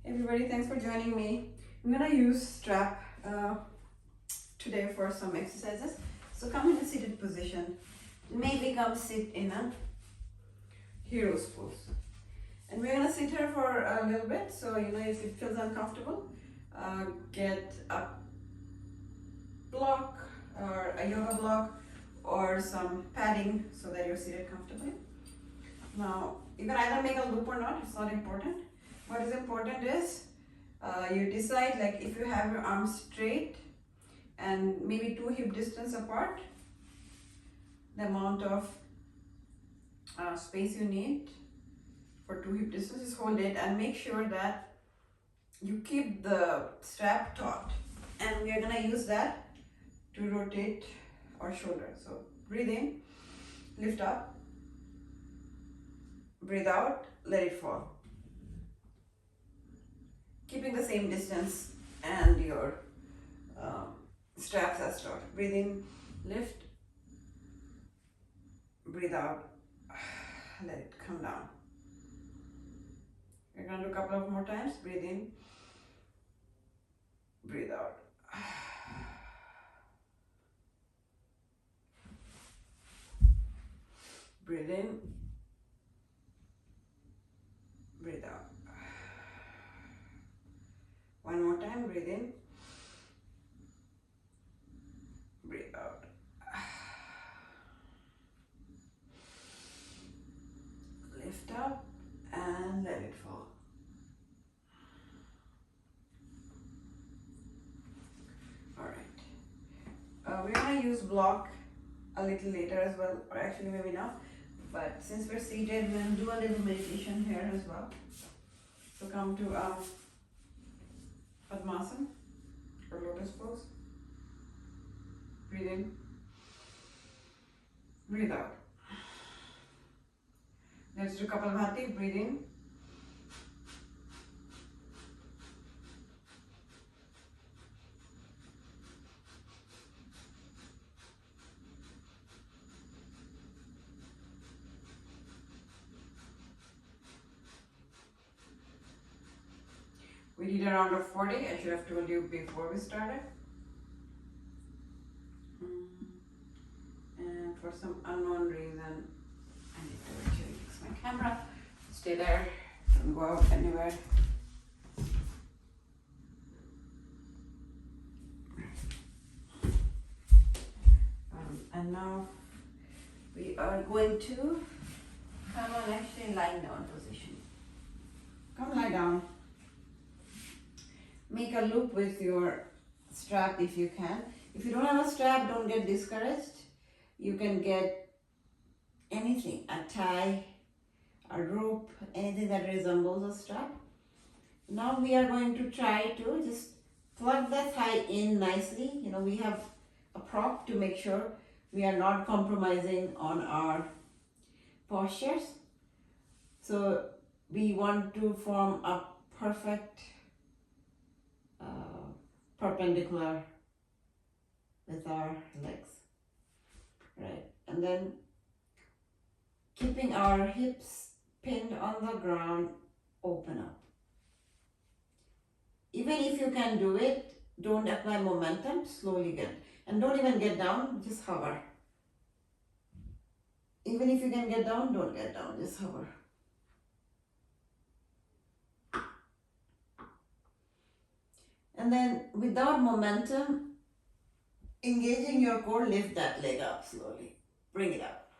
Everybody, thanks for joining me. I'm gonna use strap today for some exercises. So come in a seated position. Maybe come sit in a hero's pose. And we're gonna sit here for a little bit. So if it feels uncomfortable, get a block or a yoga block or some padding so that you're seated comfortably. Now you can either make a loop or not. It's not important. What is important is you decide, like, if you have your arms straight and maybe 2 hip distance apart, the amount of space you need for 2 hip distance, is hold it and make sure that you keep the strap taut, and we are going to use that to rotate our shoulder. So breathe in, lift up, breathe out, let it fall, keeping the same distance and your straps as taut. Breathe in, lift, breathe out, let it come down. We're going to do a couple of more times. Breathe in, breathe out. Breathe in, breathe out. One more time. Breathe in, breathe out. Lift up and let it fall. All right. We're gonna use block a little later as well, or actually maybe not. But since we're seated, we're gonna do a little meditation here as well. So come to Padmasana or lotus pose. Breathe in, breathe out. Let's do Kapalbhati. Breathe in, we did a round of 40. I should have told you before we started. And for some unknown reason, I need to actually fix my camera. Stay there, don't go out anywhere. And now we are going to come on, actually lying down position. Come lie down. Make a loop with your strap if you can. If you don't have a strap, don't get discouraged. You can get anything, a tie, a rope, anything that resembles a strap. Now we are going to try to just plug the thigh in nicely. We have a prop to make sure we are not compromising on our postures. So we want to form a perfect perpendicular with our legs, right? And then keeping our hips pinned on the ground, open up. Even if you can do it, don't apply momentum, slowly get, and don't even get down, just hover. Even if you can get down, don't get down, just hover. And then without momentum, engaging your core, lift that leg up slowly. Bring it up.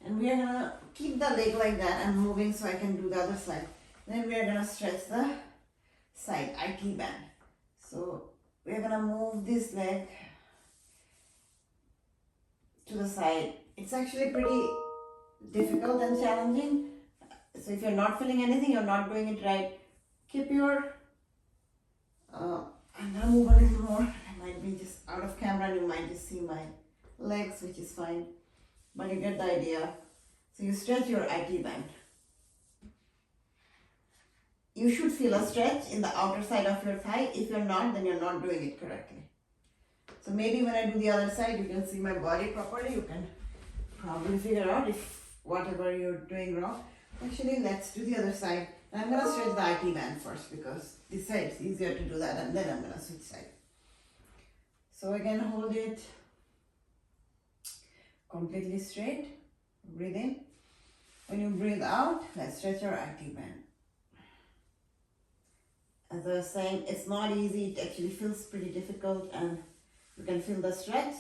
And we are going to keep the leg like that and moving so I can do the other side. Then we are going to stretch the side, IT band. So we are going to move this leg to the side. It's actually pretty difficult and challenging. So if you're not feeling anything, you're not doing it right, keep your, I'm going to move a little more. I might be just out of camera and you might just see my legs, which is fine. But you get the idea. So you stretch your IT band. You should feel a stretch in the outer side of your thigh. If you're not, then you're not doing it correctly. So maybe when I do the other side, you can see my body properly. You can probably figure out if whatever you're doing wrong. Actually, let's do the other side. And I'm gonna stretch the IT band first because this side is easier to do that, and then I'm gonna switch side. So again, hold it completely straight. Breathe in. When you breathe out, let's stretch your IT band. As I was saying, it's not easy. It actually feels pretty difficult, and you can feel the stretch.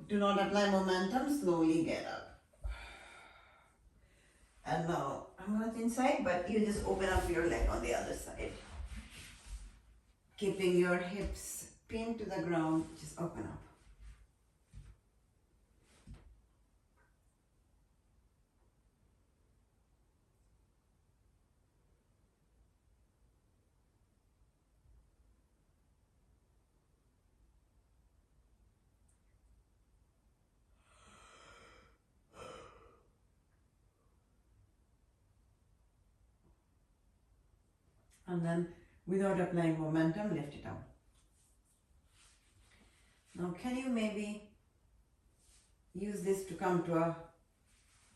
Do not apply momentum, slowly get up. And now I'm going to inside, but you just open up your leg on the other side. Keeping your hips pinned to the ground, just open up. And then, without applying momentum, lift it up. Now, can you maybe use this to come to a,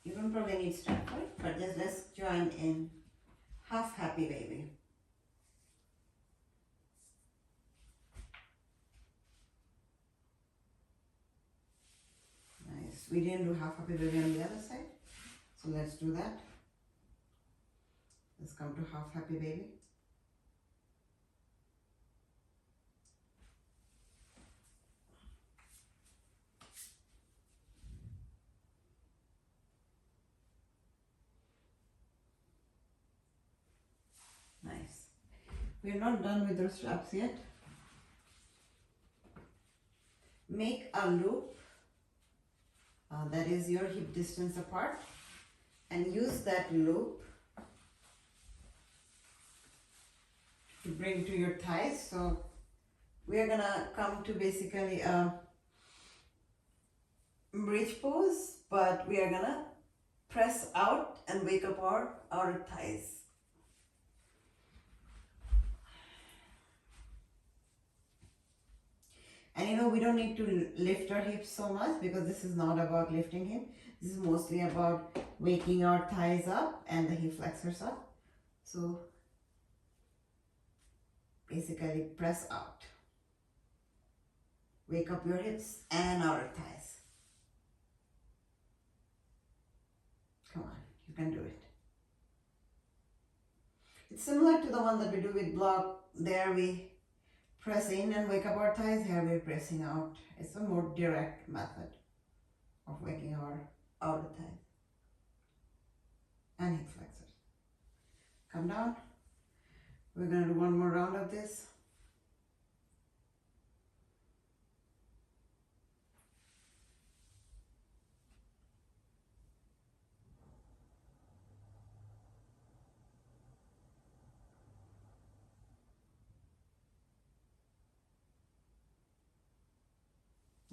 you don't probably need strap for it, but just let's join in half happy baby. Nice. We didn't do half happy baby on the other side, so let's do that. Let's come to half happy baby. Nice. We're not done with those straps yet. Make a loop that is your hip distance apart, and use that loop to bring to your thighs. So we are gonna come to basically a bridge pose, but we are gonna press out and wake up our outer thighs. And you know, we don't need to lift our hips so much because this is not about lifting him. This is mostly about waking our thighs up and the hip flexors up. So basically press out. Wake up your hips and outer thighs. Come on, you can do it. It's similar to the one that we do with block. There we press in and wake up our thighs. Here we're pressing out. It's a more direct method of waking our outer thighs and hip flexors. Come down. We're going to do one more round of this.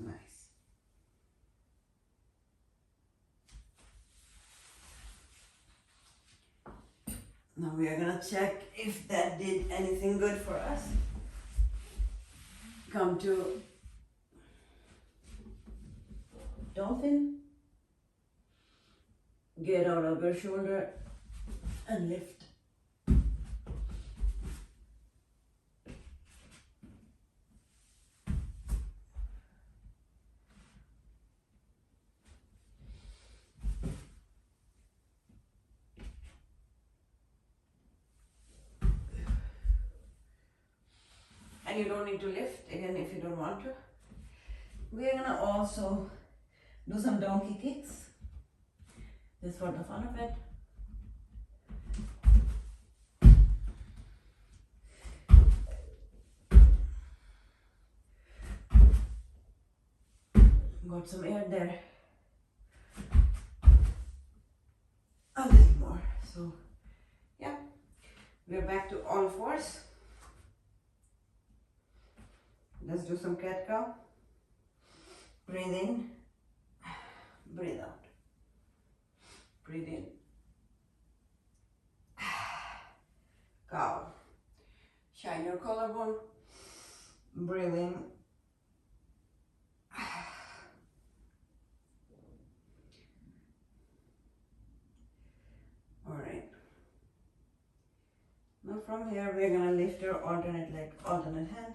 Nice. Now we are gonna check if that did anything good for us. Come to dolphin. Get out of your shoulder and lift. And you don't need to lift again if you don't want to. We are gonna also do some donkey kicks. Just for the fun of it. Got some air there. A little more. So yeah, we're back to all fours. Let's do some cat cow. Breathe in, breathe out. Breathe in. Cow. Shine your collarbone. Breathe in. Alright. Now from here we're gonna lift your alternate leg, alternate hand.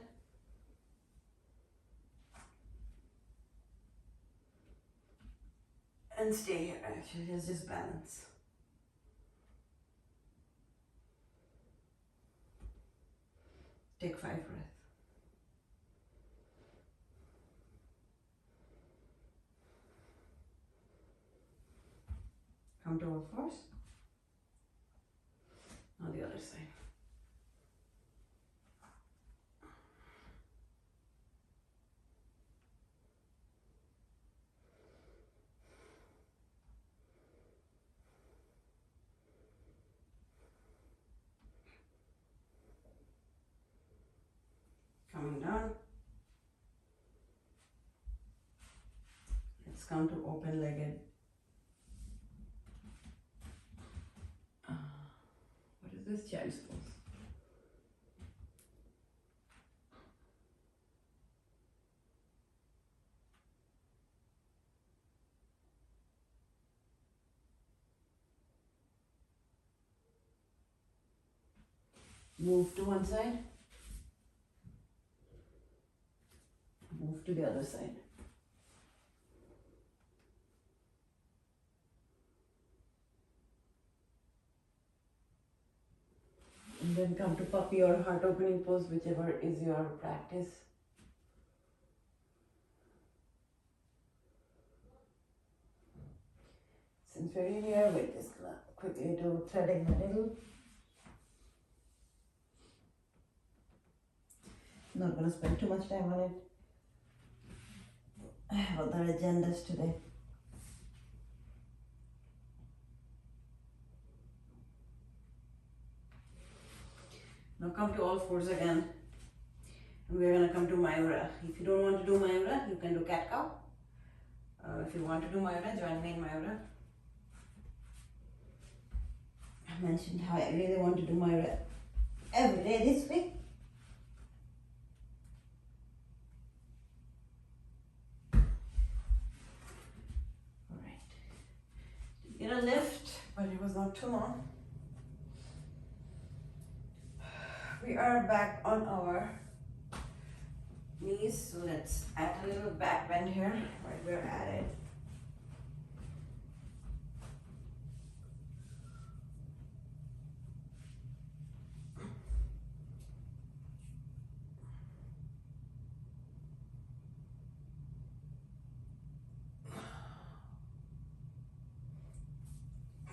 And stay here, actually, just balance. Take 5 breaths. Come to all fours. Now the other side. Coming down. Let's come to open-legged. What is this? Child's pose. Move to one side. Move to the other side. And then come to puppy or heart opening pose, whichever is your practice. Since we're in here, we're just gonna quickly do threading the needle. Not gonna spend too much time on it. I have other agendas today. Now come to all fours again. And we're gonna come to Mayura. If you don't want to do Mayura, you can do cat cow. If you want to do Mayura, join me in Mayura. I mentioned how I really want to do Mayura every day this week. Alright. Get a lift, but it was not too long. We are back on our knees, so let's add a little back bend here. Right, we're at it.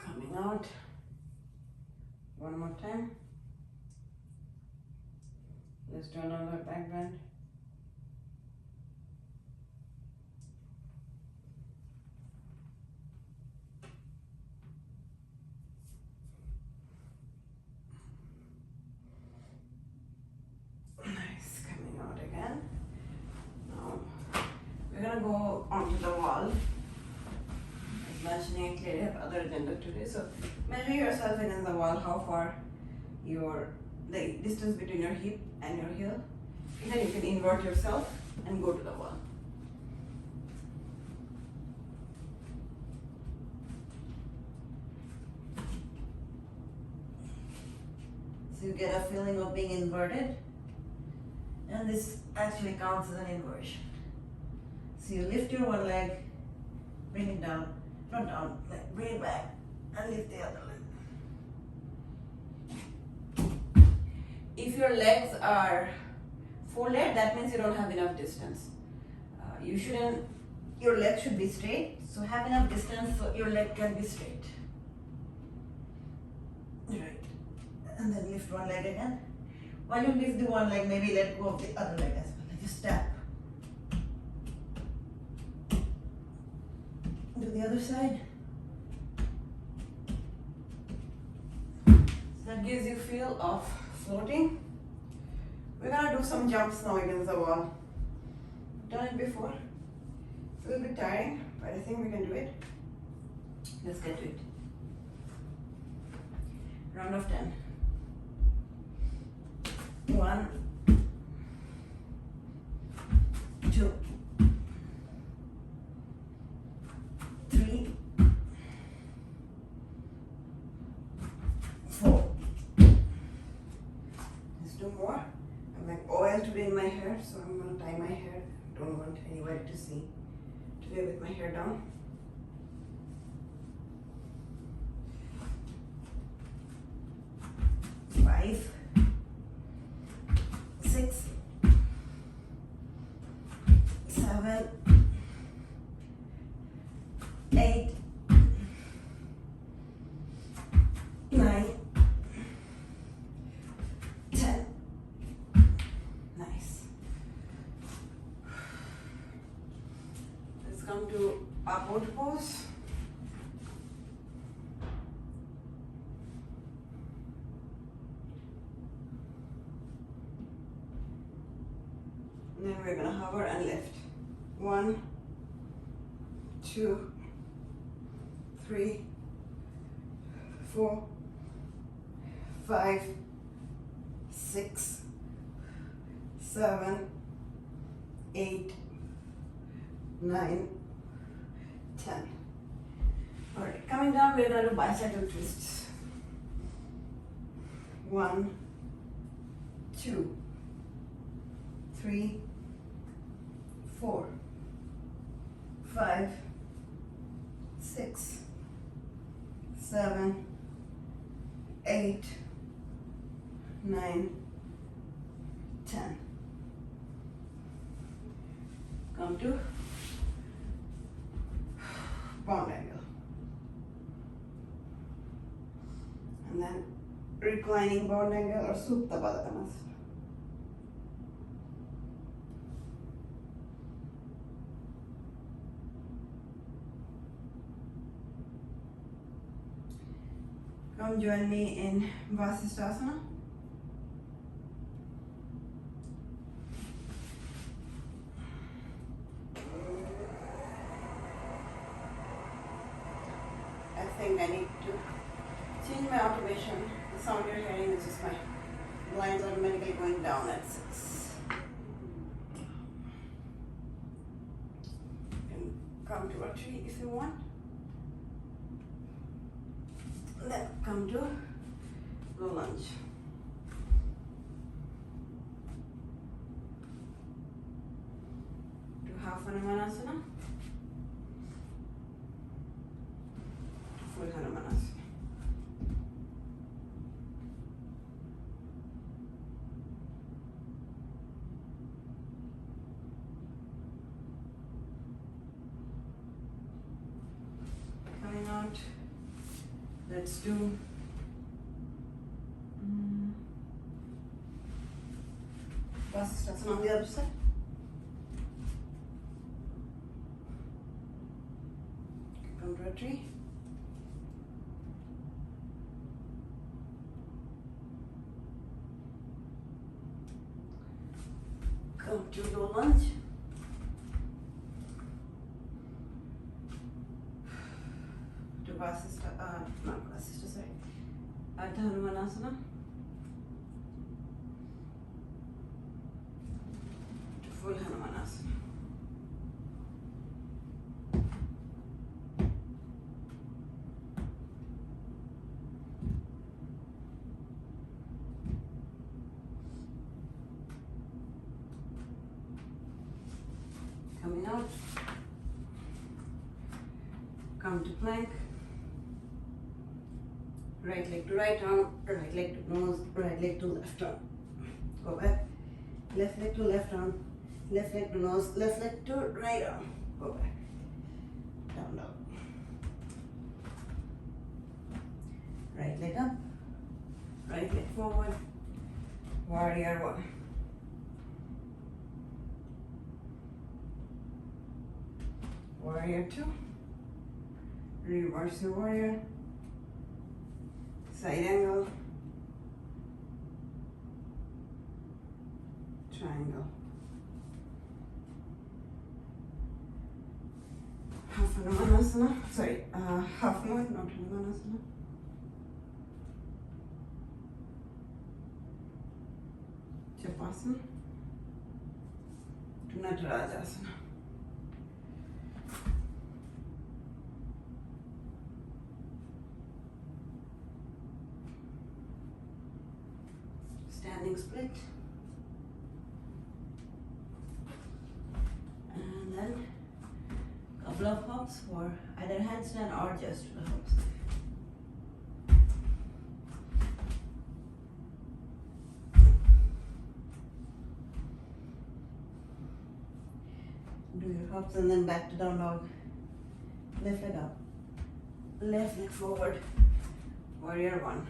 Coming out. One more time. Let's do another back bend. Nice, coming out again. Now we're gonna go onto the wall. As mentioning, I clearly have other agenda today. So measure yourself against the wall, how far the distance between your hip and your heel. And then you can invert yourself and go to the wall. So you get a feeling of being inverted, and this actually counts as an inversion. So you lift your one leg, bring it down, not down, like bring it back and lift the other leg. If your legs are folded, that means you don't have enough distance. Your leg should be straight, so have enough distance so your leg can be straight. Right. And then lift one leg again. While you lift the one leg, maybe let go of the other leg as well. Just step. Do the other side. So that gives you feel of floating. We're gonna do some jumps now against the wall. Done it before. It's a little bit tiring, but I think we can do it. Let's get to it. Round of 10. 1, 2, 3, 4. Let's do more. I'm like oil today in my hair, so I'm gonna tie my hair. Don't want anybody to see today with my hair down. Five, 6, 7, 8, 9, 10. Nice. Let's come to upward pose. And then we're gonna hover and lift. 1, 2, 3, 4, 5, 6, 7, 8, 9, 10. Alright, coming down, we're gonna do bicycle twists. 1, 2, 3, 4, 5, 6, 7, 8, 9, 10. Come to bound angle. And then reclining bound angle or Supta Baddha. Come join me in Vasisthasana. I think I need to change my automation. The sound you're hearing is just my blinds automatically going down at 6. You can come to a tree if you want. Then come to low lunge. Do half Hanumanasana. Full Hanumanasana. Coming out. Let's do Vasisthasana on the other side. Come to a tree. Come to low lunge. To Vasisthasana, not Vasisthasana, sorry. Ardha Hanumanasana. To full Hanumanasana. Coming out. Come to plank. Right leg to right arm, right leg to nose, right leg to left arm. Go back. Left leg to left arm, left leg to nose, left leg to right arm. Go back. Down, down. Right leg up, right leg forward. Warrior 1. Warrior 2. Reverse your warrior. Side angle. Triangle. Half Hanumanasana. Sorry, half more, not Hanumanasana. Chapasana to Natarajasana. Standing split. And then couple of hops for either handstand or just the hops. Do your hops and then back to down dog. Left leg up. Left leg forward. Warrior one.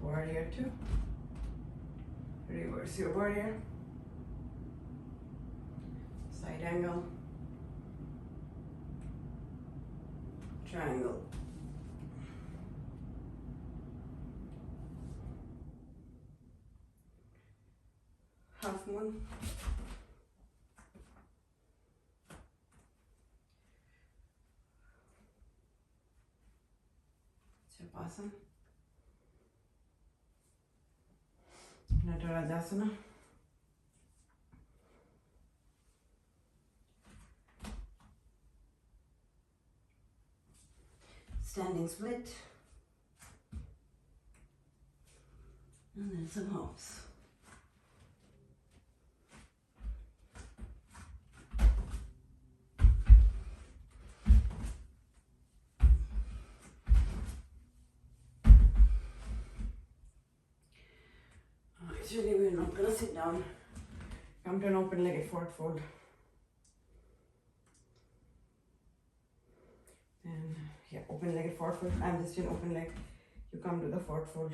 Warrior two. Reverse your warrior. Side angle. Triangle. Half moon. Chapasana. Natarajasana. Standing split. And then some hops. Actually, we're not gonna sit down. Come to an open-legged forward fold. And yeah, open-legged forward fold. I'm just in open leg. You come to the forward fold.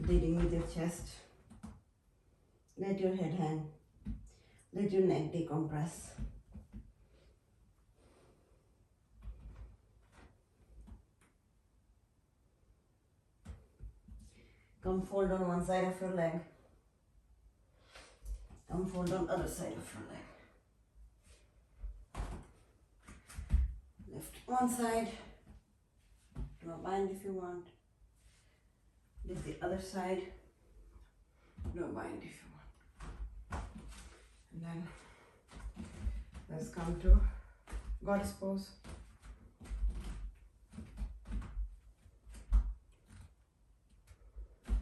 Leading with your chest. Let your head hang. Let your neck decompress. Come fold on one side of your leg. Come fold on other side of your leg. Lift one side. Don't bind if you want. Lift the other side. Don't bind if you want. And then let's come to goddess pose.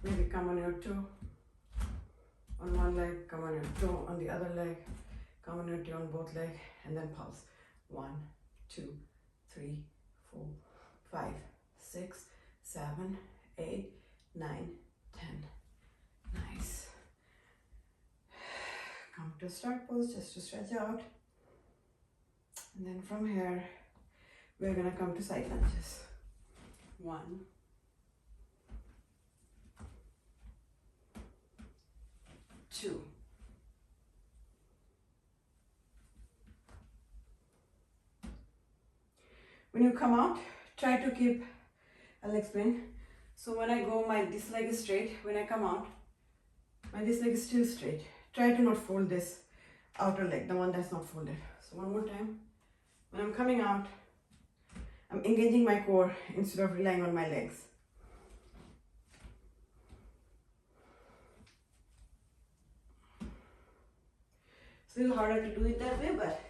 Maybe come on your toe on one leg, come on your toe on the other leg, come on your toe on both legs, and then pulse. 1, 2, 3, 4, 5, 6, 7, 8, 9, 10. Nice. Come to start pose just to stretch out. And then from here, we're gonna come to side lunges. 1, 2. When you come out, try to keep, I'll explain. So when I go, this leg is straight. When I come out, this leg is still straight. Try to not fold this outer leg, the one that's not folded. So one more time. When I'm coming out, I'm engaging my core instead of relying on my legs. It's a little harder to do it that way, but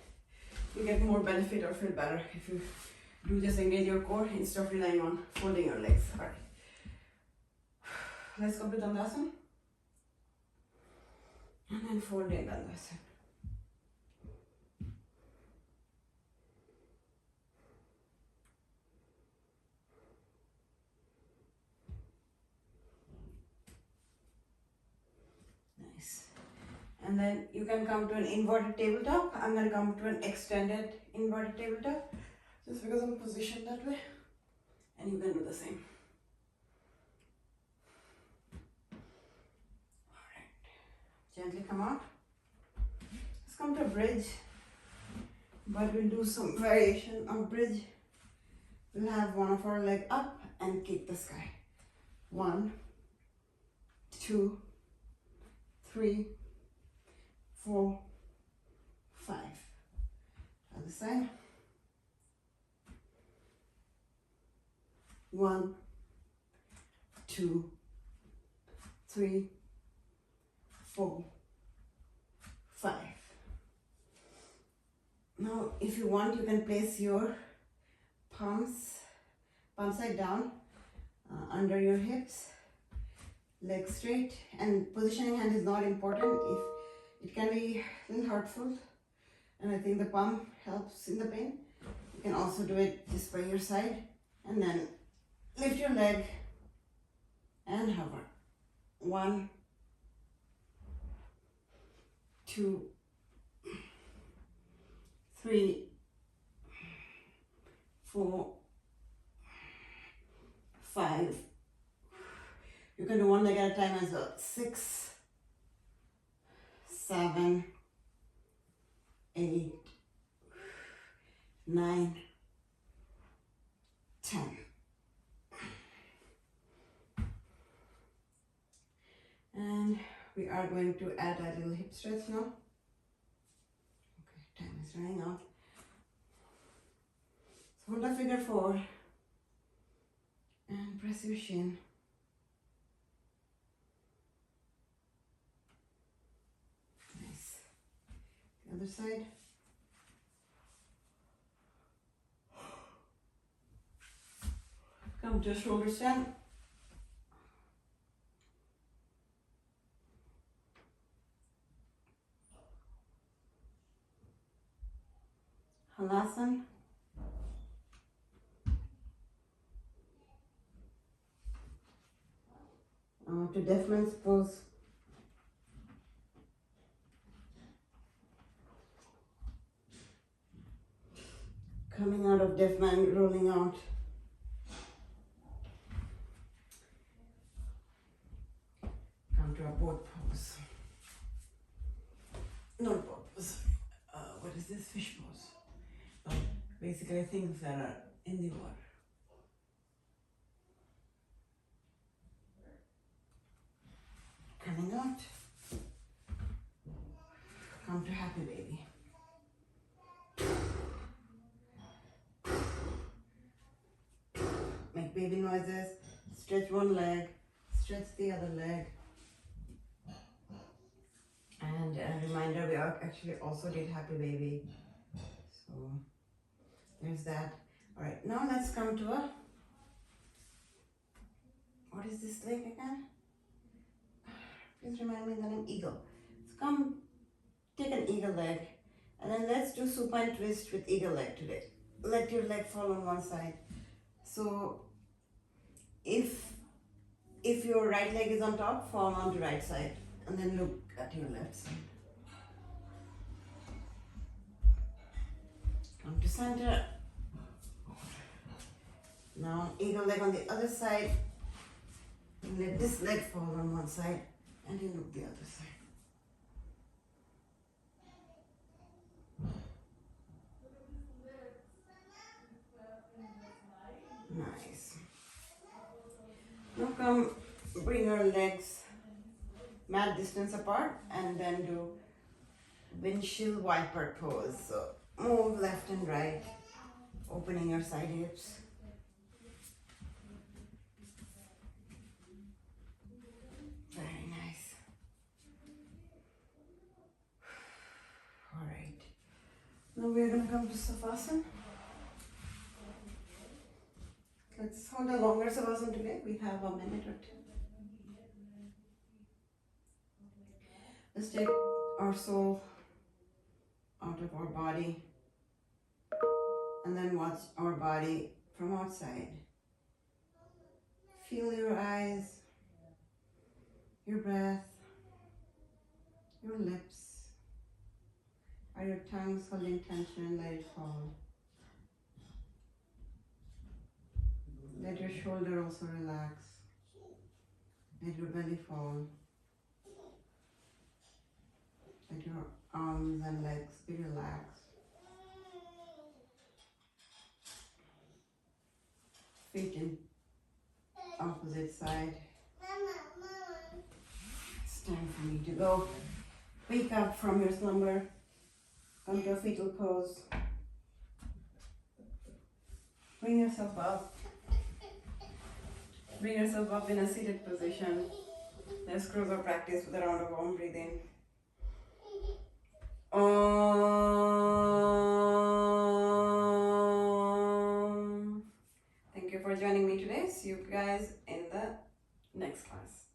you get more benefit or feel better if you do just engage your core instead of relying on folding your legs. All right. Let's go to Dandasana. And then folding Dandasana. Nice. And then you can come to an inverted tabletop. I'm going to come to an extended inverted tabletop just because I'm positioned that way. And you can do the same. Alright. Gently come out. Let's come to a bridge. But we'll do some variation on bridge. We'll have one of our leg up and kick the sky. 1, 2, 3, 4, 5. Other side. 1, 2, 3, 4, 5. Now, if you want, you can place your palm side down under your hips, legs straight, and positioning hand is not important. If it can be a little hurtful, and I think the palm helps in the pain. You can also do it just by your side, and then lift your leg and hover. 1, 2, 3, 4, 5. You can do one leg at a time as well. 6, 7, 8, 9, 10. And we are going to add a little hip stretch now. Okay, time is running out. So hold a figure 4 and press your shin. Nice. The other side. Come to a shoulder stand. Halasana. To deaf man's pose. Coming out of deaf man, rolling out. Come to a boat pose. Not boat pose. What is this? Fish pose. Basically things that are in the water. Coming out. Come to happy baby. Make baby noises. Stretch one leg. Stretch the other leg. And a reminder, we actually also did happy baby. So there's that. Alright, now let's come to a, what is this leg again? Please remind me the name, eagle. So come, take an eagle leg, and then let's do supine twist with eagle leg today. Let your leg fall on one side. So if your right leg is on top, fall on the right side, and then look at your left side. Come to center. Now eagle leg on the other side. And let this leg fall on one side, and then look the other side. Nice. Now come, bring your legs mat distance apart, and then do windshield wiper pose. So move left and right, opening your side hips. Very nice. All right. Now we're going to come to Savasana. Let's hold a longer Savasana today. We have a minute or two. Let's take our soul out of our body and then watch our body from outside. Feel your eyes, your breath, your lips. Are your tongues holding tension? Let it fall. Let your shoulder also relax. Let your belly fall. Let your arms and legs be relaxed. Feet in opposite side. It's time for me to go. Wake up from your slumber. Come to a fetal pose. Bring yourself up. Bring yourself up in a seated position. Let's close our practice with a round of warm breathing. Thank you for joining me today. See you guys in the next class.